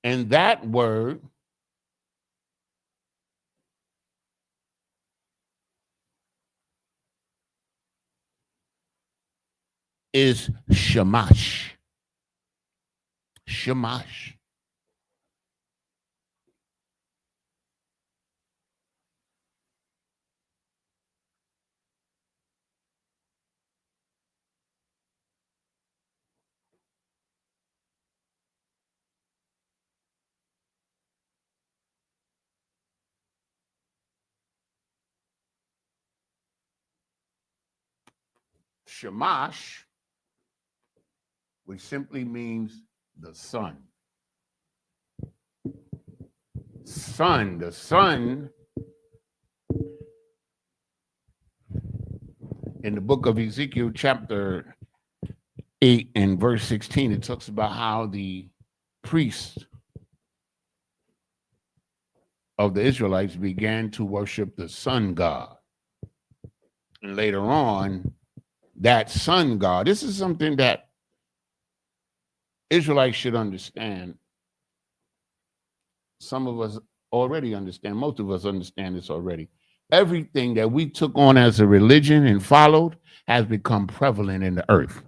And that word is shamash. Shamash. Shamash, which simply means the sun. Sun, the sun in the book of Ezekiel, chapter 8 and verse 16, it talks about how the priests of the Israelites began to worship the sun god. And later on, that sun god, this is something that Israelites should understand. Some of us already understand, most of us understand this already. Everything that we took on as a religion and followed has become prevalent in the earth.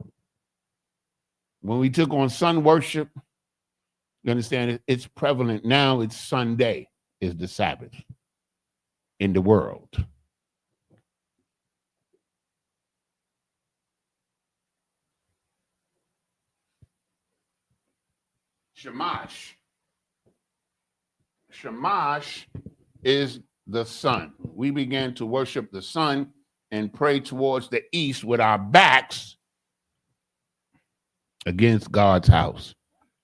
When we took on sun worship, you understand it's prevalent now. It's Sunday is the Sabbath in the world. Shamash. Shamash is the sun. We began to worship the sun and pray towards the east with our backs against God's house.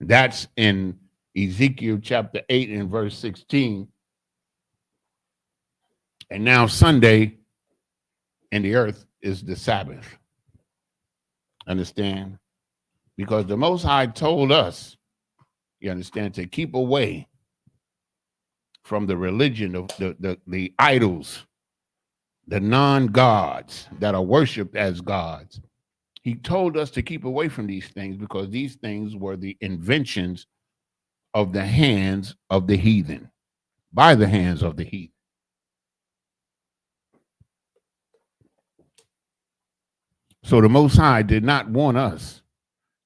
That's in Ezekiel chapter 8 and verse 16. And now Sunday in the earth is the Sabbath. Understand? Because the Most High told us, you understand, to keep away from the religion of the idols, the non-gods that are worshipped as gods. He told us to keep away from these things because these things were the inventions of the hands of the heathen, by the hands of the heathen. So the Most High did not want us,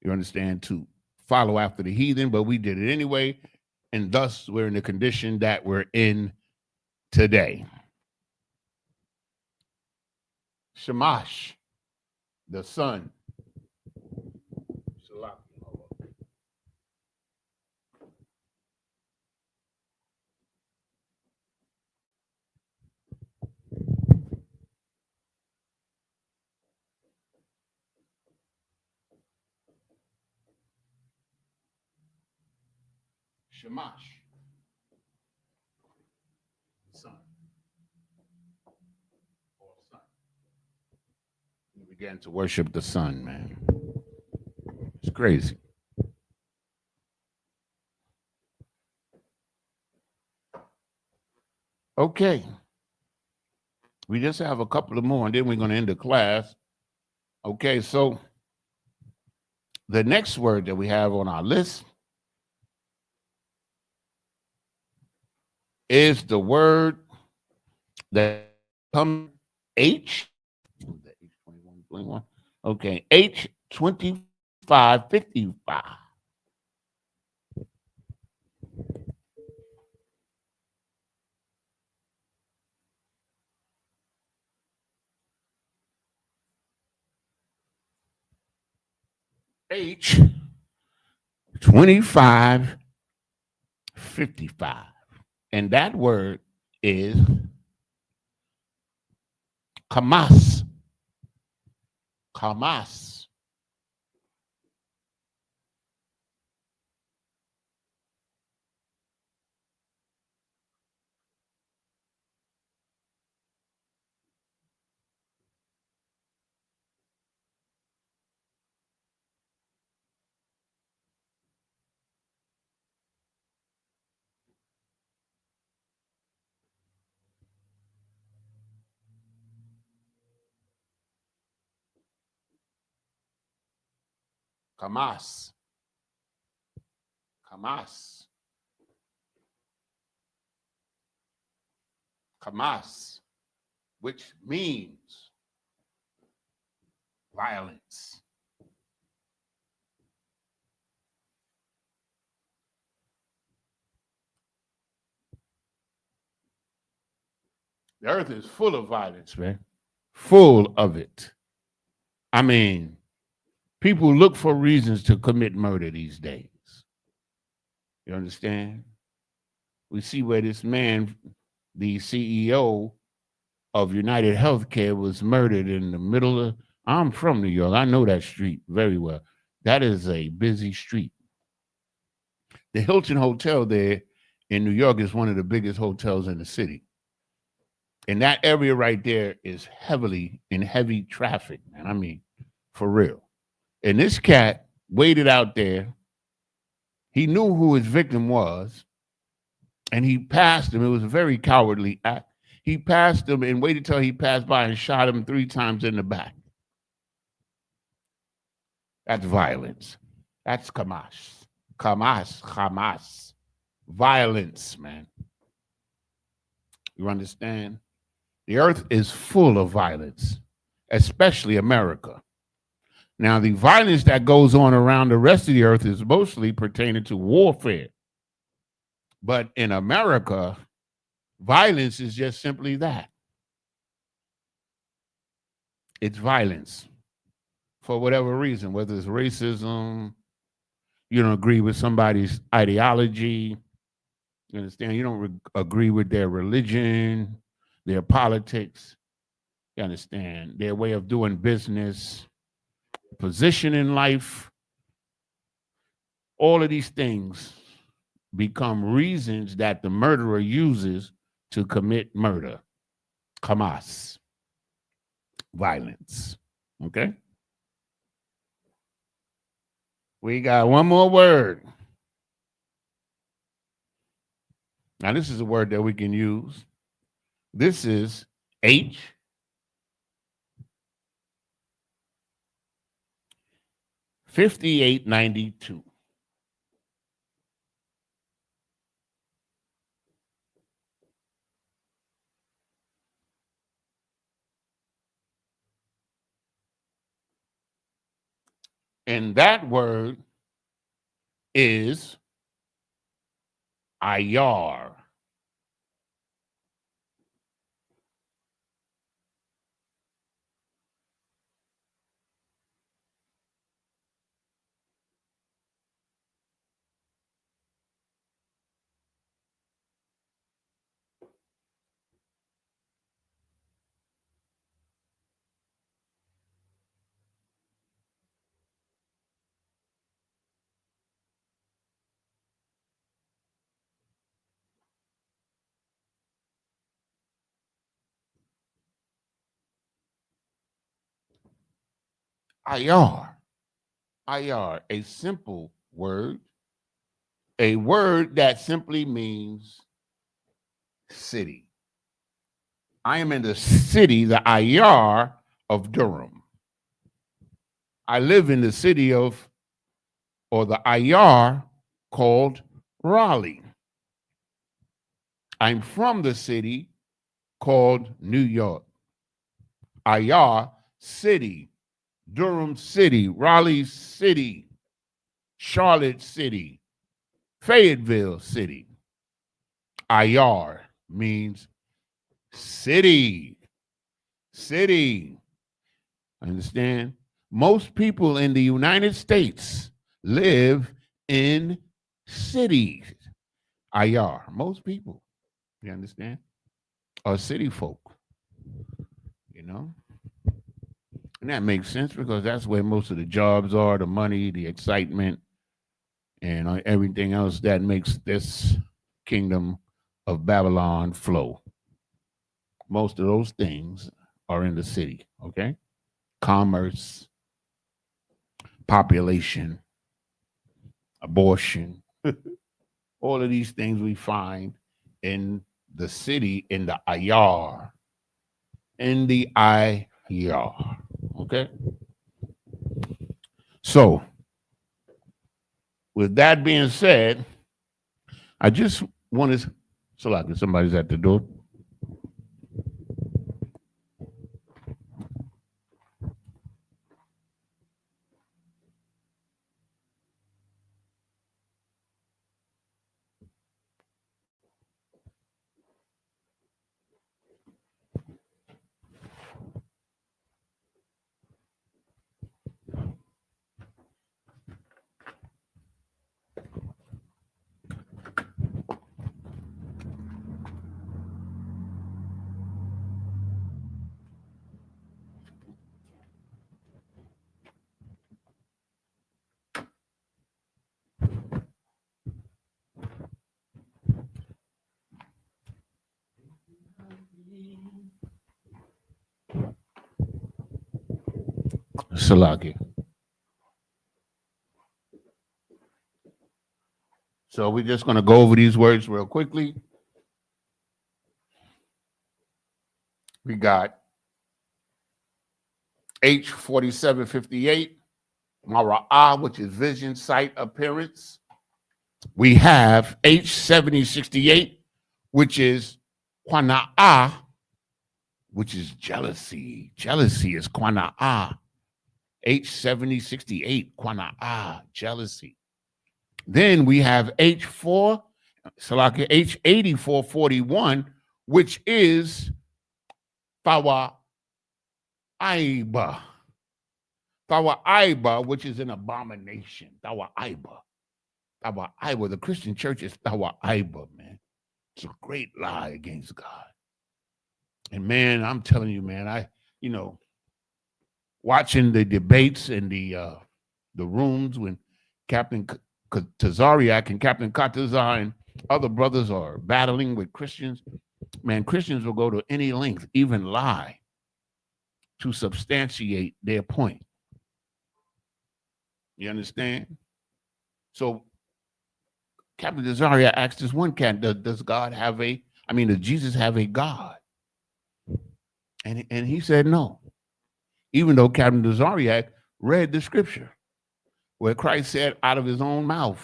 you understand, to follow after the heathen, but we did it anyway, and thus we're in the condition that we're in today. Shamash, the sun. Shamash, the sun. We began to worship the sun, man. It's crazy. Okay. We just have a couple of more, and then we're going to end the class. Okay, so the next word that we have on our list is the word that comes H. Okay, H2555. H2555. And that word is Kamas. Kamas. Kamas. Kamas. Kamas, which means violence. The earth is full of violence, man. Full of it. I mean, people look for reasons to commit murder these days. You understand? We see where this man, the CEO of United Healthcare, was murdered in the middle of, I'm from New York. I know that street very well. That is a busy street. The Hilton Hotel there in New York is one of the biggest hotels in the city. And that area right there is heavily in heavy traffic, man. I mean, for real. And this cat waited out there. He knew who his victim was, and he passed him. It was a very cowardly act. He passed him and waited till he passed by and shot him 3 times in the back. That's violence. That's Hamas. Hamas. Violence, man. You understand? The earth is full of violence, especially America. Now, the violence that goes on around the rest of the earth is mostly pertaining to warfare. But in America, violence is just simply that. It's violence for whatever reason, whether it's racism, you don't agree with somebody's ideology, you understand, you don't agree with their religion, their politics, you understand, their way of doing business, position in life, all of these things become reasons that the murderer uses to commit murder. Hamas, violence. Okay? We got one more word. Now, this is a word that we can use. This is H 5892. And that word is ayar. Ayar. Ayar, a simple word, a word that simply means city. I am in the city, the Ayar of Durham. I live in the city of, or the Ayar called Raleigh. I'm from the city called New York. Ayar City, Durham City, Raleigh City, Charlotte City, Fayetteville City. Ayar means city. City. Understand? Most people in the United States live in cities. Ayar. Most people, you understand, are city folk. You know? And that makes sense because that's where most of the jobs are, the money, the excitement, and everything else that makes this kingdom of Babylon flow. Most of those things are in the city, okay? Commerce, population, abortion, all of these things we find in the city, in the Ayar, in the Ayar, okay? So, with that being said, I just want to, Salaki, somebody's at the door. Salaki. So we're just going to go over these words real quickly. We got H4758, Mara'ah, which is vision, sight, appearance. We have H7068, which is Qana'ah, which is jealousy. Jealousy is Qana'ah. H7068, Qana'ah, jealousy. Then we have H8441, which is Tawa'aiba. Tawa'aiba, which is an abomination. Tawa'aiba. Tawa'aiba. The Christian church is Tawa'aiba, man. It's a great lie against God. And man, I'm telling you, man, watching the debates in the rooms when Captain Tazariak and Captain Katazar and other brothers are battling with Christians, man, Christians will go to any length, even lie, to substantiate their point. You understand? So Captain Tazariak asked this one cat, does God have a, I mean, does Jesus have a God? And he said no. Even though Captain Tazariak read the scripture where Christ said out of his own mouth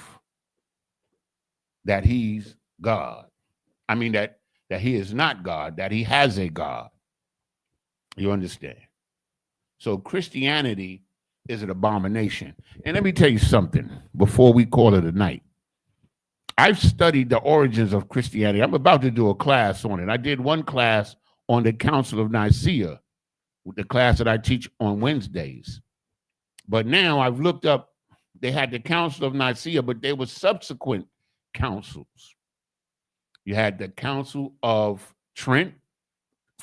that he's God. I mean that he is not God, that he has a God. You understand? So Christianity is an abomination. And let me tell you something before we call it a night. I've studied the origins of Christianity. I'm about to do a class on it. I did one class on the Council of Nicaea, the class that I teach on Wednesdays. But now I've looked up, they had the Council of Nicaea, but there were subsequent councils. You had the Council of Trent,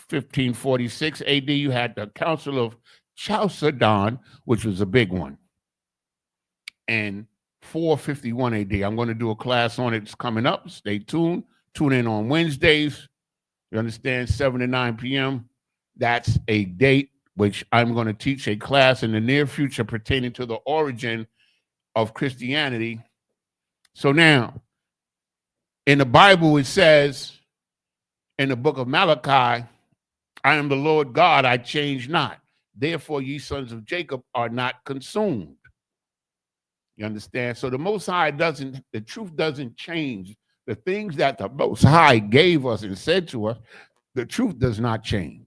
1546 AD. You had the Council of Chalcedon, which was a big one, and 451 AD. I'm going to do a class on it. It's coming up. Stay tuned. Tune in on Wednesdays. You understand? 7 to 9 p.m. That's a date which I'm going to teach a class in the near future pertaining to the origin of Christianity. So now, in the Bible, it says in the book of Malachi, I am the Lord God, I change not. Therefore, ye sons of Jacob are not consumed. You understand? So the Most High the truth doesn't change. The things that the Most High gave us and said to us, the truth does not change.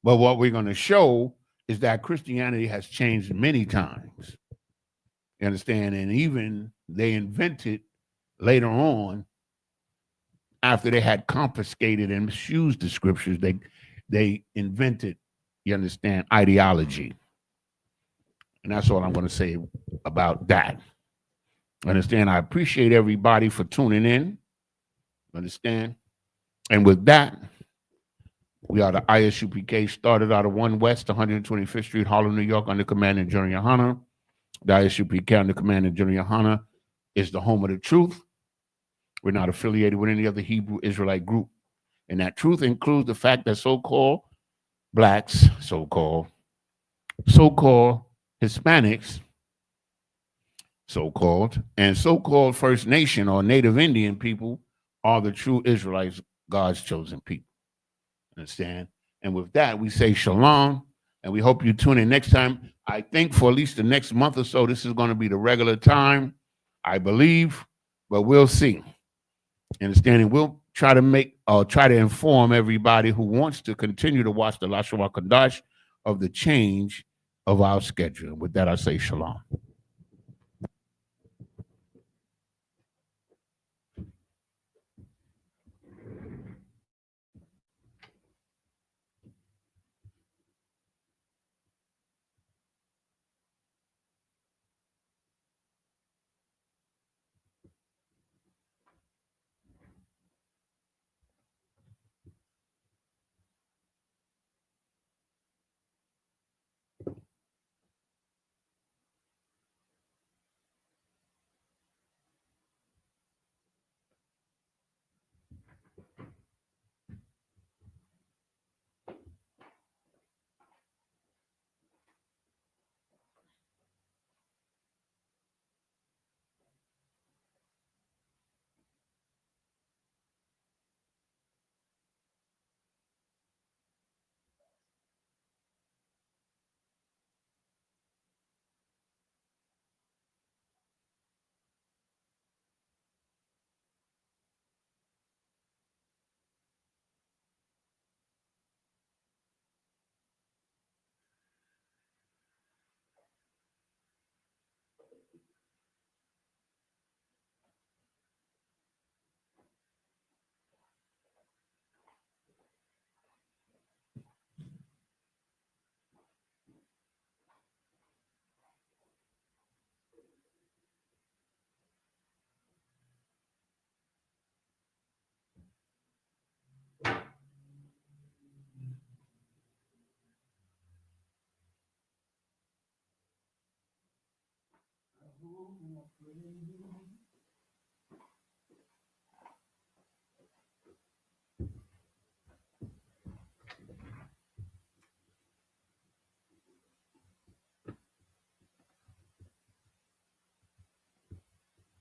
But what we're going to show is that Christianity has changed many times. You understand? And even they invented later on, after they had confiscated and misused the scriptures, they invented, you understand, ideology. And that's all I'm going to say about that. Understand? I appreciate everybody for tuning in. Understand? And with that, we are the ISUPK, started out of 1 West, 125th Street, Harlem, New York, under command of General Yohana. The ISUPK under command of General Yohana is the home of the truth. We're not affiliated with any other Hebrew Israelite group. And that truth includes the fact that so-called blacks, so-called Hispanics, so-called, and so-called First Nation or Native Indian people are the true Israelites, God's chosen people. Understand? And with that, we say shalom, and we hope you tune in next time. I think for at least the next month or so, this is going to be the regular time, I believe, but we'll see. Understand? And we'll try to inform everybody who wants to continue to watch the LASHAWAN Qadash of the change of our schedule. With that, I say shalom.